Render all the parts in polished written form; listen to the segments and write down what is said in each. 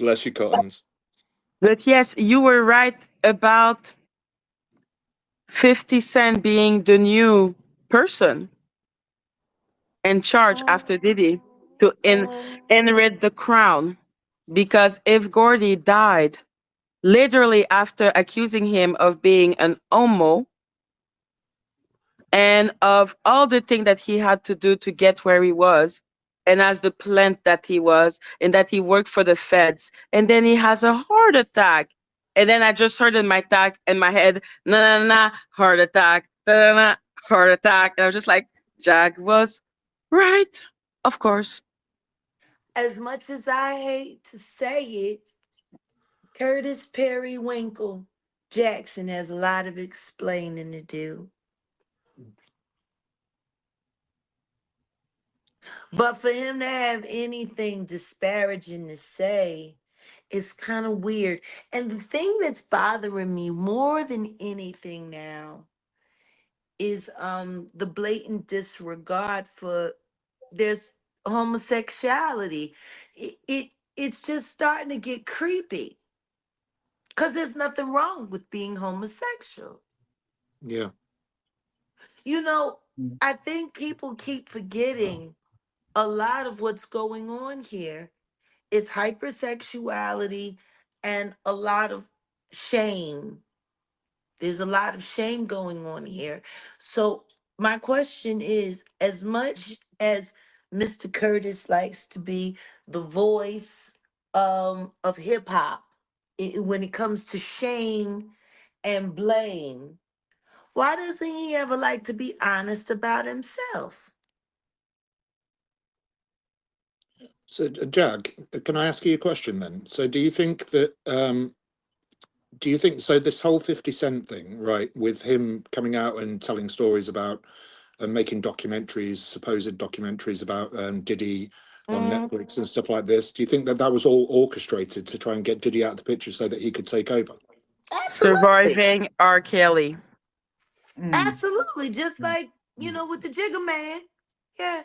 Bless you, Cottons. But yes, you were right about 50 Cent being the new person in charge after Diddy to inherit the crown. Because if Gordy died literally after accusing him of being an homo and of all the things that he had to do to get where he was, and as the plant that he was, and that he worked for the feds, and then he has a heart attack. And then I just heard in my head, na na na, heart attack, da, da, na, heart attack. And I was just like, Jag was right, of course. As much as I hate to say it, Curtis Periwinkle Jackson has a lot of explaining to do. But for him to have anything disparaging to say is kind of weird. And the thing that's bothering me more than anything now is the blatant disregard for there's homosexuality. It's just starting to get creepy. Because there's nothing wrong with being homosexual. Yeah. You know, I think people keep forgetting a lot of what's going on here is hypersexuality and a lot of shame. There's a lot of shame going on here. So my question is, as much as Mr. Curtis likes to be the voice of hip hop, when it comes to shame and blame, why doesn't he ever like to be honest about himself? So, Jag, can I ask you a question then? So, do you think that so? This whole 50 Cent thing, right, with him coming out and telling stories about and making documentaries, supposed documentaries about Diddy on Netflix and stuff like this. Do you think that that was all orchestrated to try and get Diddy out of the picture so that he could take over? Absolutely. Surviving R. Kelly. Absolutely. Just Mm. like, with the Jigger Man. Yeah.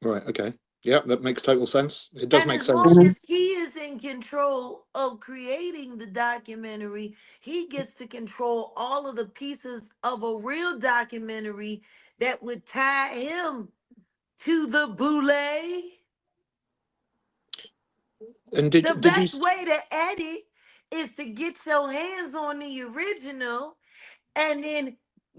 Right. Okay. Yeah, that makes total sense. It does And make as sense. long as he is in control of creating the documentary, he gets to control all of the pieces of a real documentary that would tie him to the Boule. And The did you? best way to edit is to get your hands on the original and then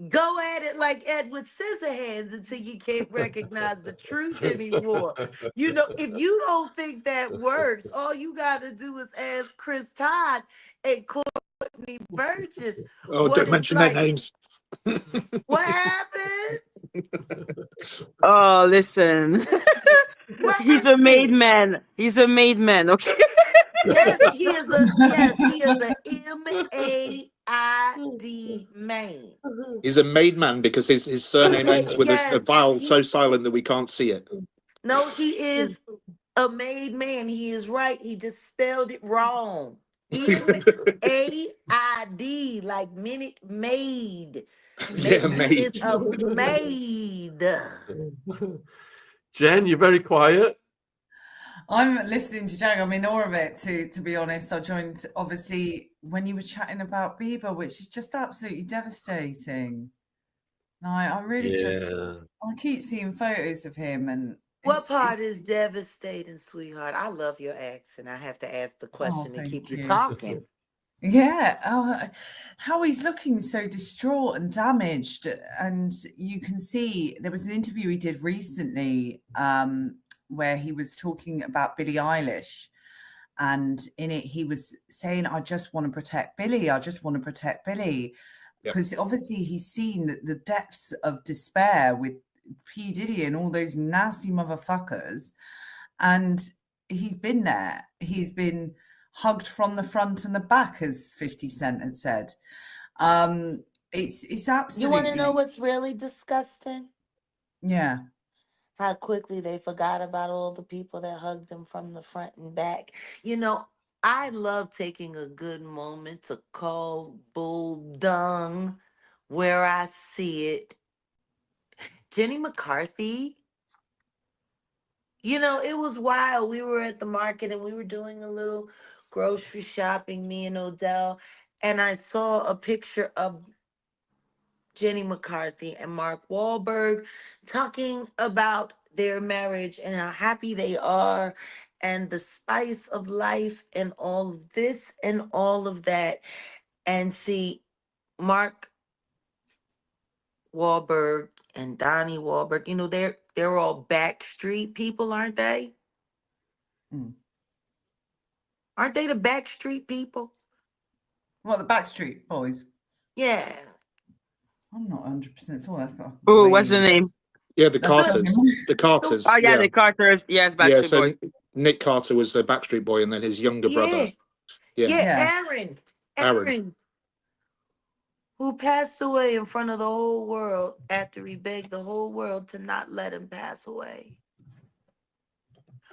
go at it like Edward Scissorhands until you can't recognize the truth anymore. If you don't think that works, all you got to do is ask Chris Todd and Courtney Burgess Oh, what don't it's mention their like. names. What happened? Oh, listen. What He's a made happened? man. He's a made man, okay? Yes, he is a MAID man. He's a made man because his surname ends with a Yes, vowel so silent that we can't see it. no, he is a made man. He is right. He just spelled it wrong. MAID, like minute maid. Yeah, He made. is a maid. Jen, you're very quiet. I'm listening to Jag. I'm in awe of it, to be honest. I joined, obviously, when you were chatting about Bieber, which is just absolutely devastating. No, I really I keep seeing photos of him, and What part is devastating, sweetheart? I love your accent. I have to ask the question to keep you talking. Yeah, how he's looking so distraught and damaged. And you can see there was an interview he did recently where he was talking about Billie Eilish. And in it, he was saying, I just want to protect Billie. I just want to protect Billie. Because obviously he's seen the depths of despair with P. Diddy and all those nasty motherfuckers. And he's been there. He's been hugged from the front and the back, as 50 Cent had said. It's absolutely... You want to know what's really disgusting? Yeah. How quickly they forgot about all the people that hugged him from the front and back. I love taking a good moment to call bull dung where I see it. Jenny McCarthy, It was wild. We were at the market and we were doing a little grocery shopping, me and Odell, and I saw a picture of Jenny McCarthy and Mark Wahlberg talking about their marriage and how happy they are and the spice of life and all of this and all of that. And see, Mark Wahlberg and Donnie Wahlberg, they're all Backstreet people, aren't they? Mm. Aren't they the Backstreet people? What, the Backstreet Boys? Yeah. I'm not 100% sure. I've got Oh, what's the vague. name? Yeah, the That's Carters. okay. The Carters. Oh, yeah, Yeah, the Carters. Yes, yeah. Backstreet So Boys. Nick Carter was the Backstreet Boy, and then his younger brother. Yeah. Yeah, Yeah, Yeah. Aaron. Aaron. Aaron, who passed away in front of the whole world after he begged the whole world to not let him pass away.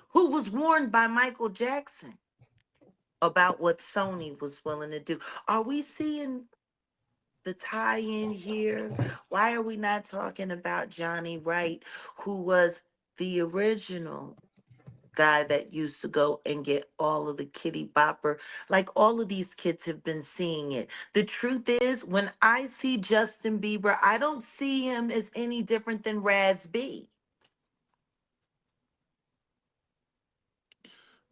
Who was warned by Michael Jackson about what Sony was willing to do. Are we seeing the tie-in here? Why are we not talking about Johnny Wright, who was the original guy that used to go and get all of the kitty bopper? Like, all of these kids have been seeing it. The truth is, when I see Justin Bieber, I don't see him as any different than Raz B.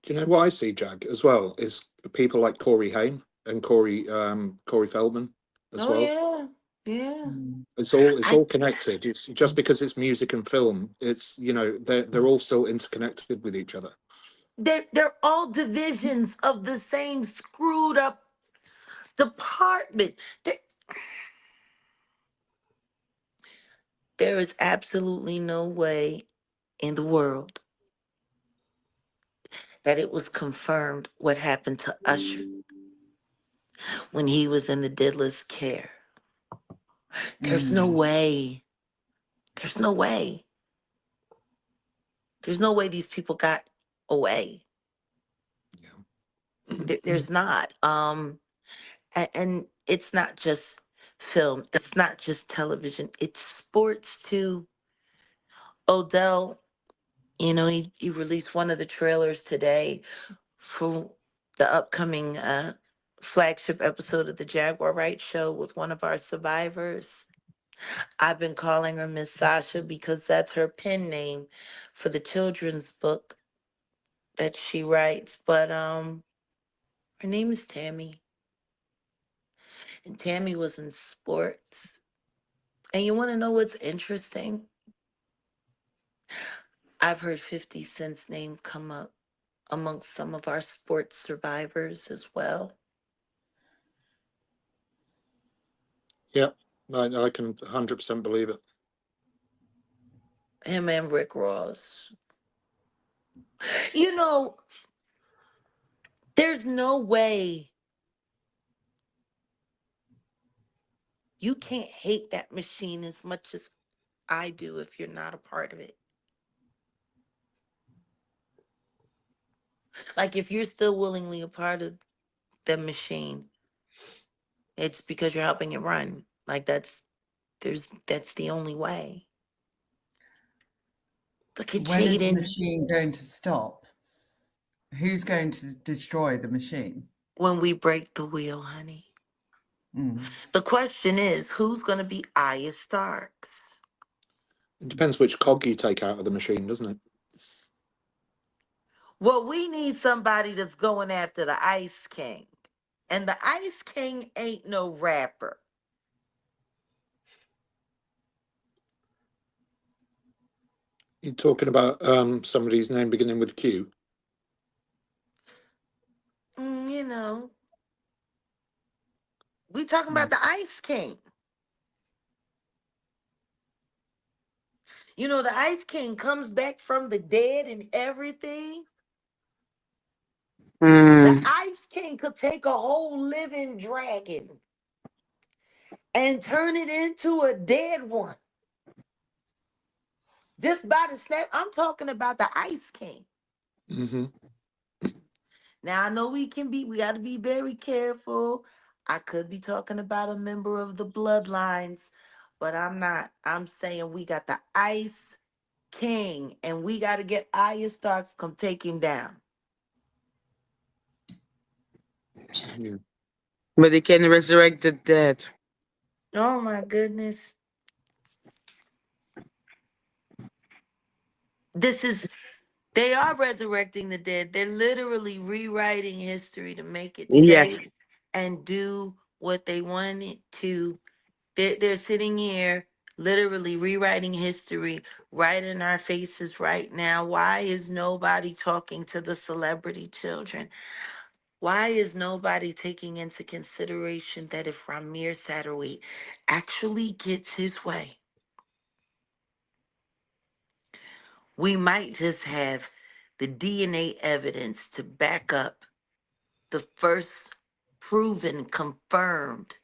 Do you know what I see, Jag, as well, is people like Corey Haim and Corey Feldman as Oh well. yeah, yeah. Mm. It's I all connected. It's just because it's music and film, it's they're all still interconnected with each other. they're all divisions of the same screwed up department. There is absolutely no way in the world that it was confirmed what happened to Usher when he was in the Diddler's care. There's no Mm. way. There's no way. There's no way these people got away. There's not. And it's not just film. It's not just television. It's sports too. Odell, he released one of the trailers today for the upcoming flagship episode of the Jaguar Wright Show with one of our survivors. I've been calling her Miss Sasha because that's her pen name for the children's book that she writes. But her name is Tammy. And Tammy was in sports. And you want to know what's interesting? I've heard 50 Cent's name come up amongst some of our sports survivors as well. Yeah, I can 100% believe it. Him and Rick Ross. You know, there's no way you can't hate that machine as much as I do if you're not a part of it. Like, if you're still willingly a part of the machine, it's because you're helping it run. Like, that's the only way. Look at When is the Jaden. machine going to stop? Who's going to destroy the machine? When we break the wheel, honey. Mm. The question is, who's going to be Arya Starks? It depends which cog you take out of the machine, doesn't it? Well, we need somebody that's going after the Ice King. And the Ice King ain't no rapper. You're talking about somebody's name beginning with Q. You know, we talking about the Ice King. You know, the Ice King comes back from the dead and everything. The Mm. Ice King could take a whole living dragon and turn it into a dead one. Just by the snap. I'm talking about the Ice King. Mm-hmm. Now, I know we got to be very careful. I could be talking about a member of the bloodlines, but I'm not. I'm saying we got the Ice king, and we got to get Arya Starks come take him down. Yeah. But they can resurrect the dead. Oh my goodness. This is, they are resurrecting the dead. They're literally rewriting history to make it Yes. say and do what they want it to. They're sitting here literally rewriting history right in our faces right now. Why is nobody talking to the celebrity children? Why is nobody taking into consideration that if Ramir Satterwhite actually gets his way, we might just have the DNA evidence to back up the first proven, confirmed,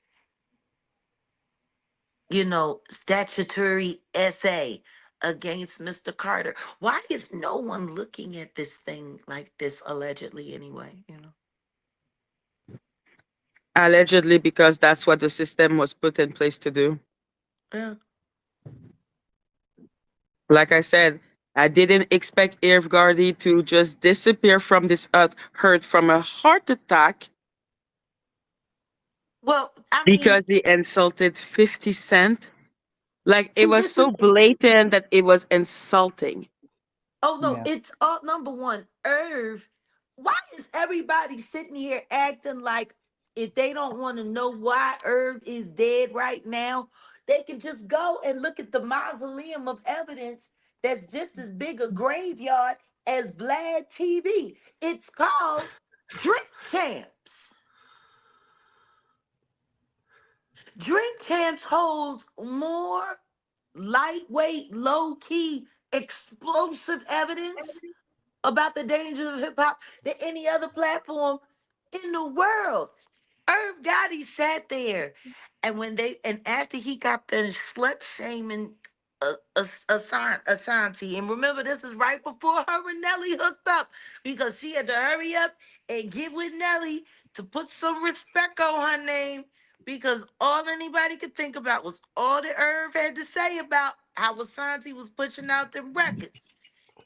statutory essay against Mr. Carter. Why is no one looking at this thing like this allegedly anyway? Allegedly, because that's what the system was put in place to do. Yeah. Like I said, I didn't expect Irv Gardy to just disappear from this earth from a heart attack Well, I mean, because he insulted 50 Cent. Like, it see, was this is, so blatant that it was insulting. oh no, Yeah. it's number one, Irv. Why is everybody sitting here acting like if they don't want to know why Irv is dead right now, they can just go and look at the mausoleum of evidence that's just as big a graveyard as Vlad TV. It's called Drink Champs. Drink Champs holds more lightweight, low key, explosive evidence about the dangers of hip hop than any other platform in the world. Irv Gotti sat there, and after he got finished slut shaming Ashanti, and remember this is right before her and Nelly hooked up because she had to hurry up and get with Nelly to put some respect on her name because all anybody could think about was all that Irv had to say about how Ashanti was pushing out them records.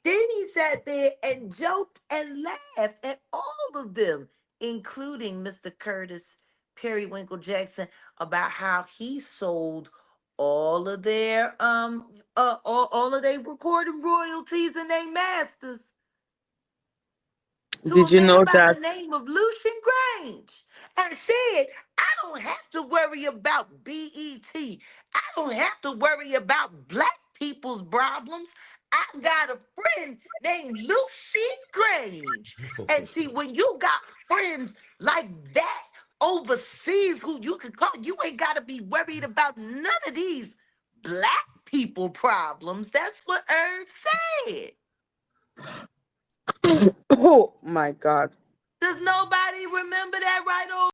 Then he sat there and joked and laughed at all of them, including Mr. Curtis Periwinkle Jackson, about how he sold all of their all of their recording royalties and their masters to Did a you man know by the that? name of Lucian Grange and said, I don't have to worry about BET. I don't have to worry about black people's problems. I got a friend named Lucian Grange. And see, when you got friends like that overseas who you can call, you ain't got to be worried about none of these black people problems. That's what Irv said. Oh my God. Does nobody remember that right, old